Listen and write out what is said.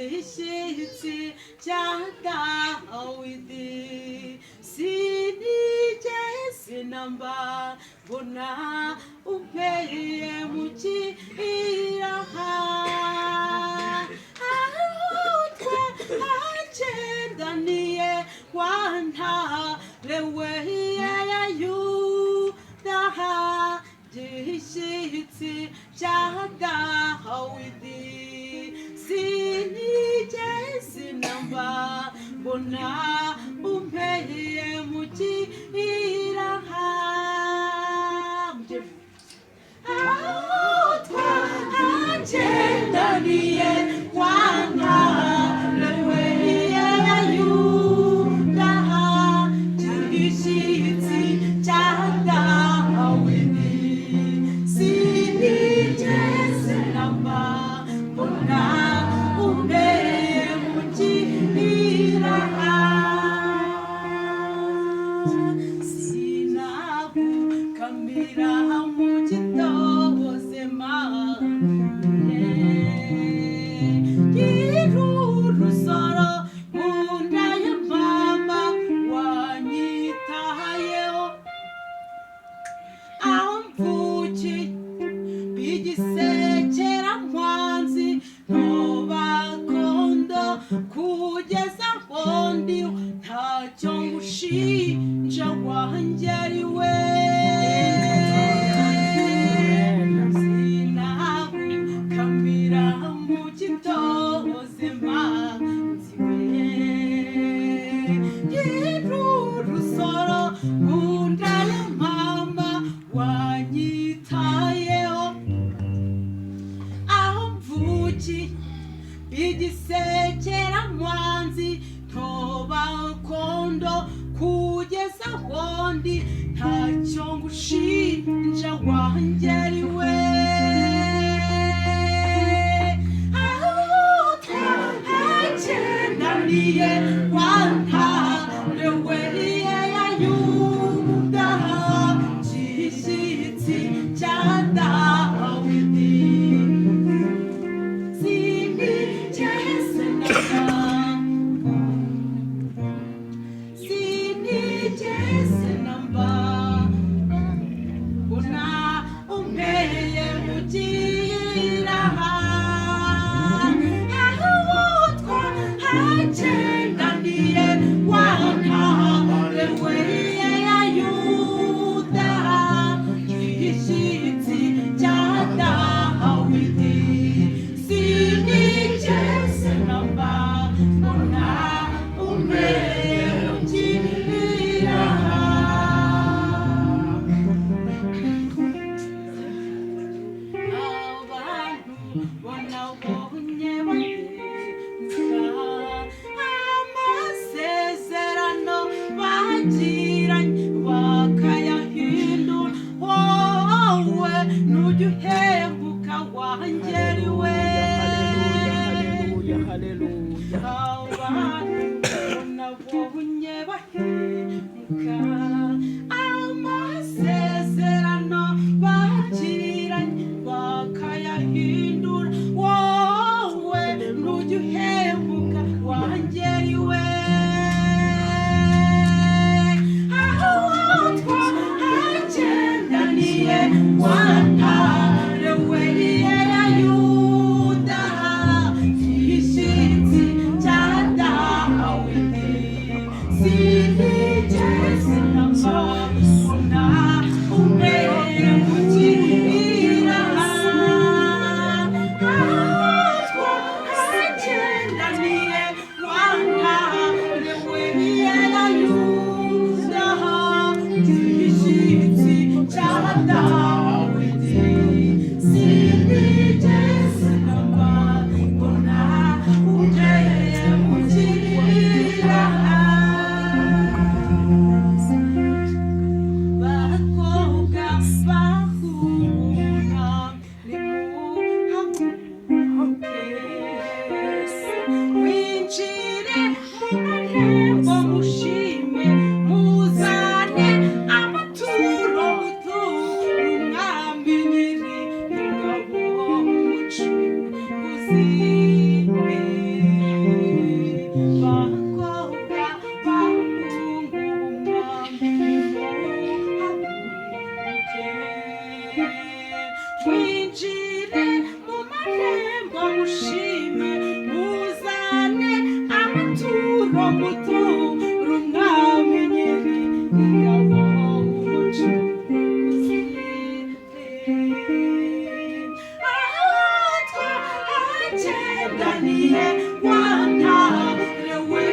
gishyitsi cya Dawidi sinigeze namba mbona umpeye mu kiraha ahutwa agendaniye wantarewe ya Yuda gishyitsi cya Dawidi sinigeze namba mbona umpeye mu kiraha ahutwa agendaniye wantarewe ya Yuda gishyitsi cya Dawidi sinigeze namba mbona umpeye mu kiraha sinagukamira mu gitozema girurusoro mu nda ya mama wanyitayeho aho mvukiye bigisekera nkwanzi ntobakondo kugeza aho ndi ntacyo ngushinja wanjye ari we sinagukamira mu gitozema nziwe girurusoro mu nda ya mama wanyitayeho aho mvukiye bigisekera nkwanzi ntobakondo kugeza aho ndi ntacyo ngushinja wanjye ari we ahutwa agendaniye wantarewe ya Yuda gishyitsi cya Dawidi sinigeze namba mbona umpeye mu kiraha ahutwa agendaniye wantarewe ya Yuda gishyitsi cya Dawidi sinigeze namba mbona umpeye mu kiraha abantu bonabonye bahemuka amasezerano bagiranye bakayahindura wowe nujya uhemuka wanjye ari we abantu bonabonye bahemuka amasezerano bagiranye bakayahindura wowe nujya uhemuka wanjye ari we ahutwa agendaniye wantarewe ya Yuda gishyitsi cya Dawidi sinigeze namba mbona umpeye mu kiraha ahutwa agendaniye uro mutu uri umwami nyiri ingabo umucunguzi ahatwa hagendaniye wantarewe